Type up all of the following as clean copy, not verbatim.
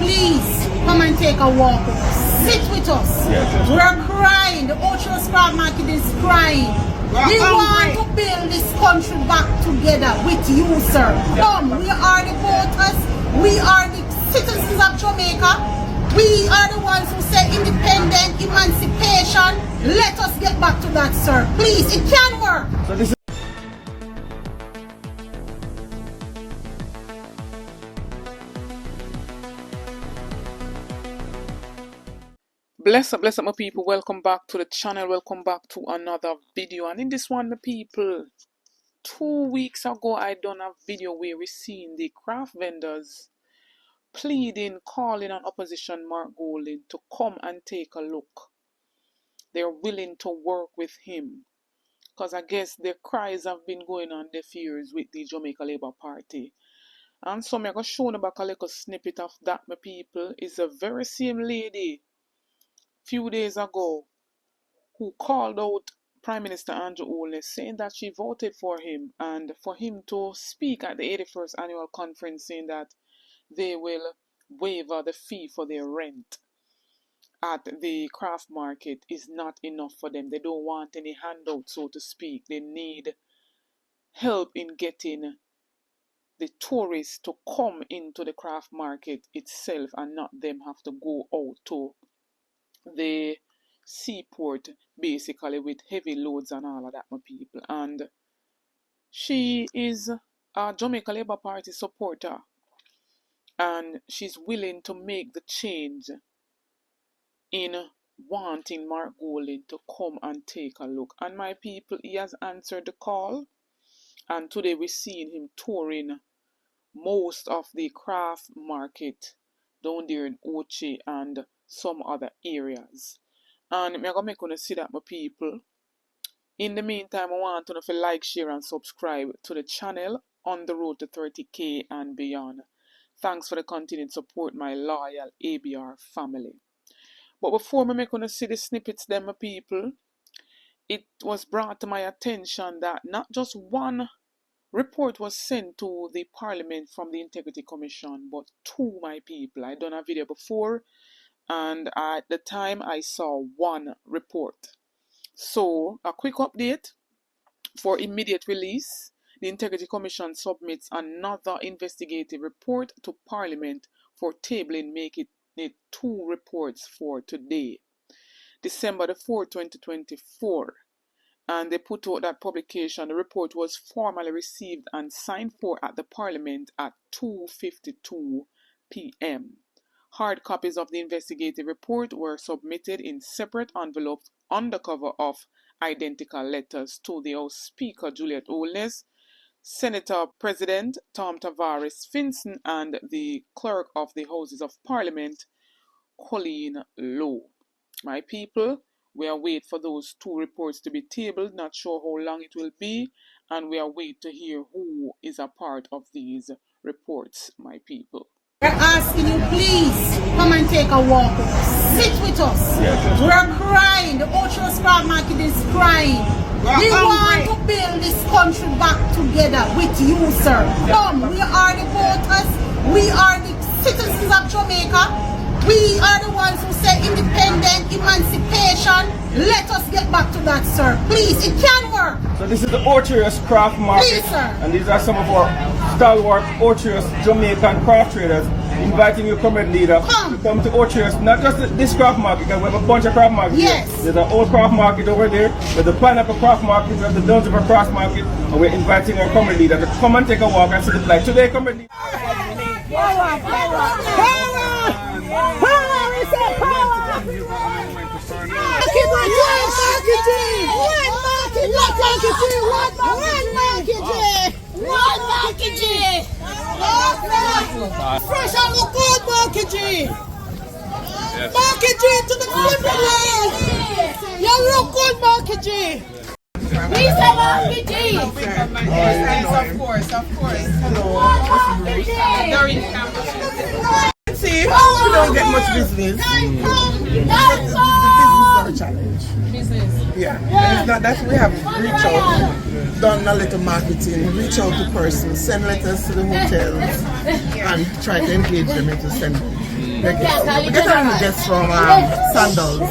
please come and take a walk with us. Sit with us. Yes. We're crying. The Ocho Scrap Market is crying. We want to build this country back together with you, sir. Come, we are the voters. We are the citizens of Jamaica. We are the ones who say independent, emancipation. Let us get back to that, sir. Please, it can work. So this is Bless up my people, welcome back to the channel, welcome back to another video. And in this one, my people, 2 weeks ago I done a video where we seen the craft vendors pleading, calling on opposition Mark Golding to come and take a look. They're willing to work with him because I guess their cries have been going on deaf ears with the Jamaica Labour Party. And so I'm going to show you back a little snippet of that, my people. It's the very same lady few days ago who called out Prime Minister Andrew Holness saying that she voted for him and for him to speak at the 81st annual conference saying that they will waive the fee for their rent at the craft market is not enough for them. They don't want any handout, so to speak. They need help in getting the tourists to come into the craft market itself and not them have to go out to the seaport basically with heavy loads and all of that, my people. And she is a Jamaica Labour Party supporter and she's willing to make the change in wanting Mark Golding to come and take a look. And my people, he has answered the call, and today we're seeing him touring most of the craft market down there in Ochi and some other areas. And I'm going to make you see that, my people. In the meantime, I want you to like, share and subscribe to the channel on the road to 30k and beyond. Thanks for the continued support, my loyal ABR family. But before I make you see the snippets then, my people, it was brought to my attention that not just one report was sent to the Parliament from the Integrity Commission, but two, my people. I done a video before, and at the time I saw one report. So a quick update for immediate release. The Integrity Commission submits another investigative report to Parliament for tabling, making it two reports for today, December the 4th, 2024. And they put out that publication. The report was formally received and signed for at the Parliament at 2:52 p.m. Hard copies of the investigative report were submitted in separate envelopes on the cover of identical letters to the House Speaker Juliet Holness, Senator President Tom Tavares Finson, and the Clerk of the Houses of Parliament, Colleen Lowe. My people, we are waiting for those two reports to be tabled, not sure how long it will be, and we are waiting to hear who is a part of these reports, my people. We're asking you, please come and take a walk with us. Sit with us. Yes. We're crying. The Ocho Scrap Market is crying. We want to build this country back together with you, sir. Come, we are the voters. We are the citizens of Jamaica. We are the ones who say independent, emancipation. Let us get back to that, sir. Please, it can work. So this is the Orchards Craft Market, Please, sir. And these are some of our stalwart Orchards Jamaican craft traders inviting your comrade leader to come to Orchards, not just this craft market, because we have a bunch of craft markets. Yes. Here. There's an old craft market over there, there's the Pineapple Craft Market, there's the Dunsmore Craft Market, and we're inviting our comrade leader to come and take a walk and see the flag. Today, comrade leader. Power! We say power! Fresh and look good, Market Market to the flipping line! You look good, Market we say Market Of course. See, we don't get much business. Business is our challenge. Yeah. It's not that we have reached out, done a little marketing, reach out to persons, send letters to the hotels, and try to engage them into sending. We get our gets from sandals,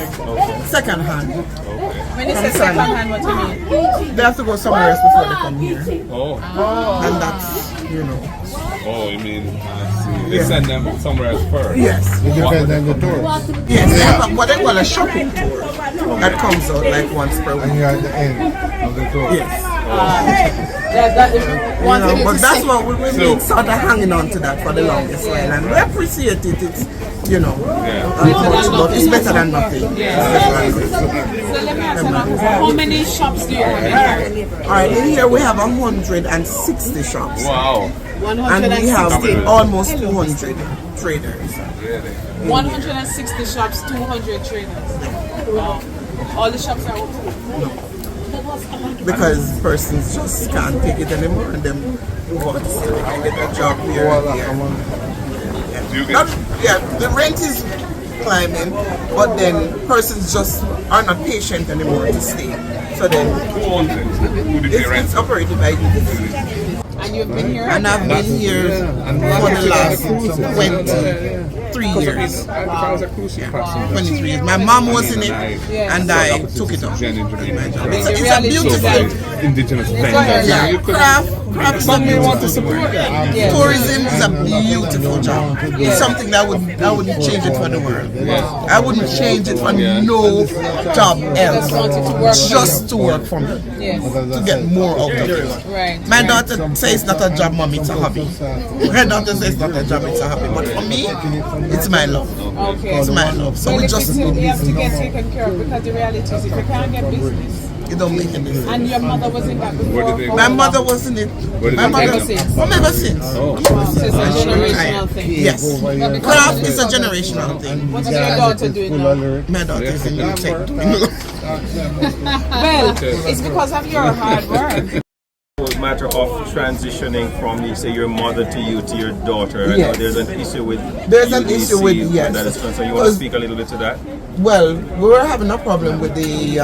second hand. When you say second hand, what do you mean? They have to go somewhere else before they come here. Oh. And that's, you know. Oh, you mean, they send them somewhere else first? Yes. It depends on the tour. Yes, they have what they call a shopping tour that comes out like once per And week. you're at the end of the tour. Yes. But that's what we've been sort of hanging on to that for the longest while, and we appreciate it. It's, you know, but it's better than nothing. So let me ask you now, how many shops do you have in here? Alright, in here we have 160 shops. Wow. And we have almost 200 traders. 160 shops, 200 traders. Wow. All the shops are open? Because persons just can't take it anymore and them want to get a job here and there. The rent is climbing, but then persons just are not patient anymore to stay. So then it's operated by UDC. And you've been here? And I've been here for the last 23 years. 23 years. My mom was in it and I took it up. It's a beautiful indigenous vendors. yeah, craft is a beautiful word. Tourism is a beautiful job. It's something that I wouldn't change it for the world. I wouldn't change it for no job else. Just to work for me. To get more out of it. My daughter says it's not a job, mommy, it's a hobby. My daughter says it's not a job, it's a hobby. But for me, it's my love. Okay. It's my love. So Well, we if just you have to get taken care of, because the reality is if you can't get business, it don't make any sense. and your mother was in that before. My mother was in it. My mother, Ever since? ever since. So it's a generational thing. Yes. Craft is a generational thing. What is your daughter doing now? My daughter is in the tech. Well, it's because of your hard work. Matter of transitioning from, you say, your mother to you to your daughter. I know Yes. there's an issue with There's an UDC issue with, when yes. that is concerned. You want to speak a little bit to that? Well, we were having a problem with the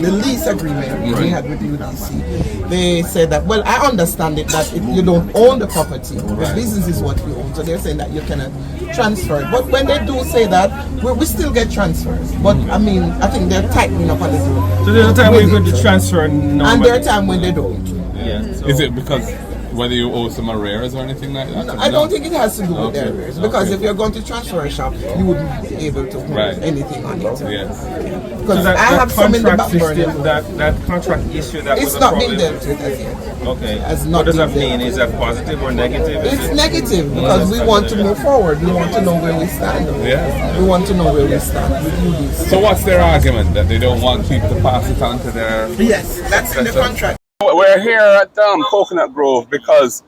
lease agreement we had with UDC. They said that, well, I understand it that you don't own the property. The business is what you own. So they're saying that you cannot transfer it. But when they do say that, we still get transfers. But I mean, I think they're tightening up a little. So there's a time when you're going to transfer no, And there are times when they don't. Yeah. So Is it because whether you owe some arrears or anything like that? I don't think it has to do with Okay. their arrears, because if you're going to transfer a shop, you wouldn't be able to put Right. anything on it. Yes. Because I have some in the back burner. that contract issue that It's was a not problem. been dealt with as yet. Okay. Has What not does that been mean? dealt Is that positive or negative? Is It's it- negative because we want to move forward. We want to know where we stand. Yeah. We want to know where we stand with UDC. So what's their argument? That they don't want people to pass it on to their... Yes, that's in the contract. We're here at Coconut Grove because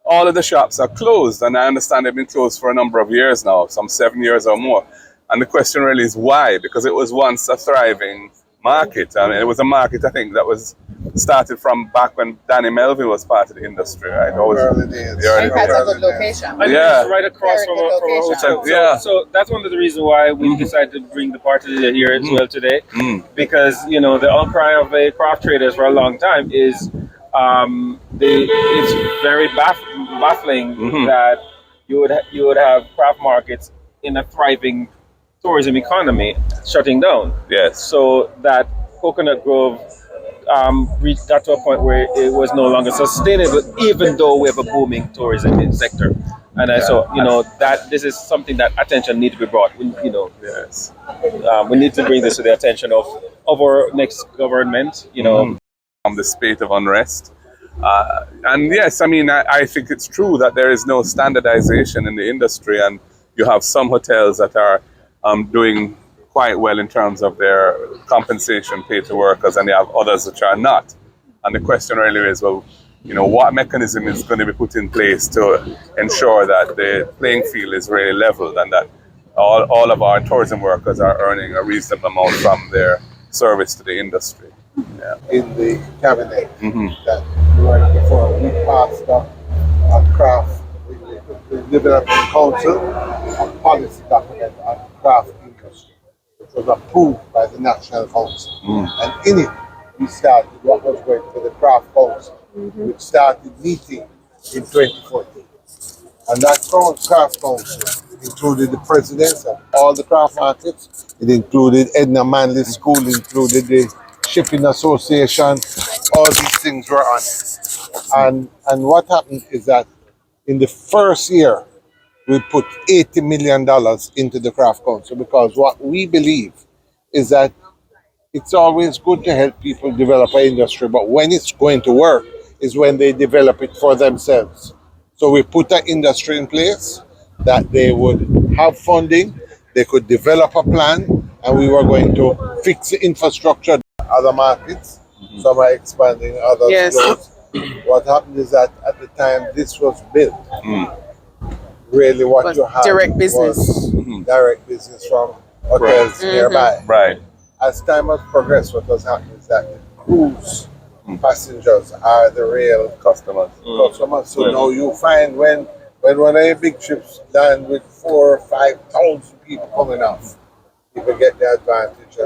all of the shops are closed, and I understand they've been closed for a number of years now, some 7 years or more. And the question really is why? Because it was once a thriving market. I mean, it was a market, I think, that was started from back when Danny Melville was part of the industry, right? Early days. The early That's days. a good location. And Yeah. it's right across from a hotel. Yeah. So that's one of the reasons why we decided to bring the party here as well today. Because, you know, the outcry of the craft traders for a long time is it's very baffling that you would have craft markets in a thriving tourism economy shutting down. Yes. So that Coconut Grove got to a point where it was no longer sustainable, even though we have a booming tourism sector. And so, you know, that this is something that attention needs to be brought. You know, Yes. we need to bring this to the attention of our next government. You know, The spate of unrest. And yes, I mean, I think it's true that there is no standardization in the industry, and you have some hotels that are doing quite well in terms of their compensation paid to workers, and you have others which are not. And the question really is, well, you know, what mechanism is going to be put in place to ensure that the playing field is really leveled and that all of our tourism workers are earning a reasonable amount from their service to the industry. Yeah. In the cabinet that right before we passed up a craft, the Development Council, a policy document on craft industry, which was approved by the National Council. And in it, we started what was going to the Craft Council, which started meeting in 2014. And that craft council included the presidents of all the craft markets. It included Edna Manley School, included the Shipping Association. All these things were on it. And what happened is that in the first year, we put $80 million into the craft council because what we believe is that it's always good to help people develop an industry, but when it's going to work is when they develop it for themselves. So we put an industry in place that they would have funding, they could develop a plan, and we were going to fix the infrastructure in other markets. Some are expanding, others Yes. close. What happened is that at the time this was built, really what Was you had direct business. was direct business from hotels nearby. Right. As time has progressed, what has happened is that the cruise passengers are the real Customers. So now you find when one of your big ships land with 4,000 or 5,000 people coming off, people get the advantage.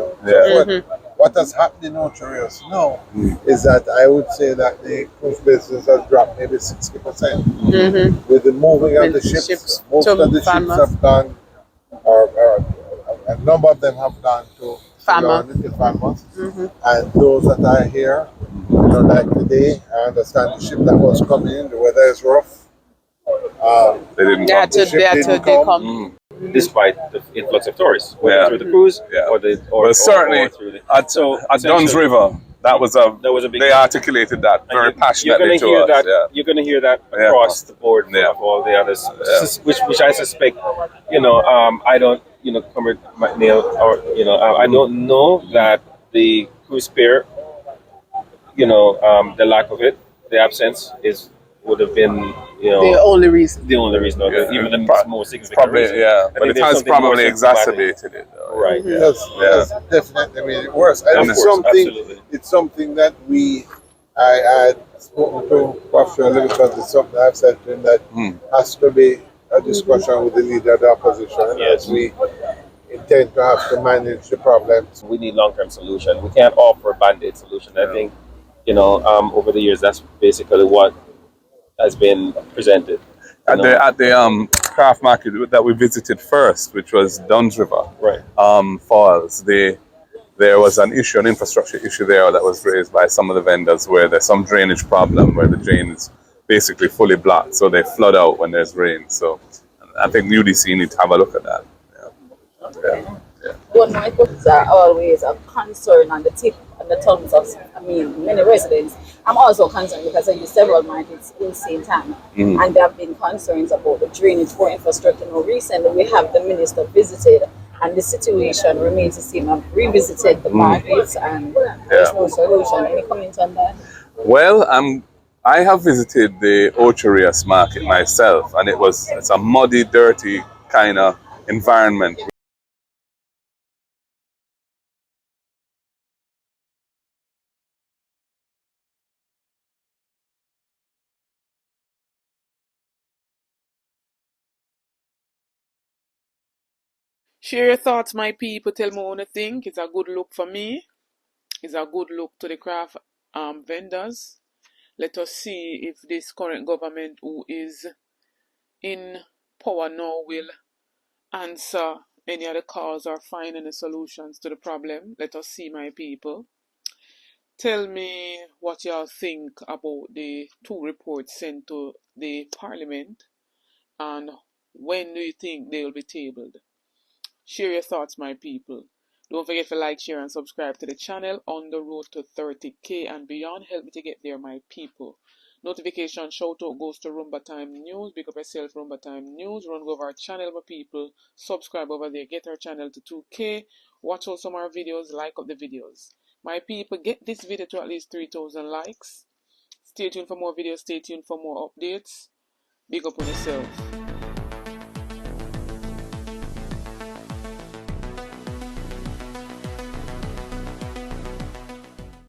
What has happened in Ocherios now is that I would say that the cruise business has dropped maybe 60%. With the moving of the ships, most of the ships have gone, or a number of them have gone to farmers. And those that are here, like today, I understand the ship that was coming in, the weather is rough. They didn't come. Despite the influx of tourists, whether through the cruise or certainly through the at Dunn's River, that was a big. They articulated that very passionately to us. You're going to hear that across the board from all the others, which I suspect. I don't, Comrade McNeil, or I don't know that the cruise pier, the lack of it, the absence would have been, the only reason. The only reason, even the more significant reason. But it has probably exacerbated it, though. Right. Yes, definitely made it worse. And it's something that I had spoken to Professor Livingston, it's something I've said to him that has to be a discussion with the leader of the opposition as we intend to have to manage the problems. We need long-term solution. We can't offer a band-aid solution. I think, over the years, that's basically what has been presented. At the craft market that we visited first, which was Dunn's River Falls, there was an infrastructure issue there that was raised by some of the vendors where there's some drainage problem where the drain is basically fully blocked, so they flood out when there's rain. So I think UDC need to have a look at that. One of my questions are always a concern on the tip and the tongues of many residents. I'm also concerned because I use several markets in St. Anne, and there have been concerns about the drainage for infrastructure. Now, recently we have the minister visited, and the situation remains the same. I've revisited the markets, and there's no solution. Any comment on that? Well, I have visited the Ocherios market myself, and it's a muddy, dirty kind of environment. Share your thoughts, my people. Tell me what you think. It's a good look for me. It's a good look to the craft vendors. Let us see if this current government who is in power now will answer any of the calls or find any solutions to the problem. Let us see, my people. Tell me what y'all think about the two reports sent to the Parliament, and when do you think they will be tabled? Share your thoughts, my people. Don't forget to like, share, and subscribe to the channel. On the road to 30K and beyond. Help me to get there, my people. Notification shout out goes to Rumba Time News. Big up yourself, Rumba Time News. Run over our channel, my people. Subscribe over there. Get our channel to 2K. Watch out some of our videos. Like up the videos. My people, get this video to at least 3,000 likes. Stay tuned for more videos. Stay tuned for more updates. Big up on yourself.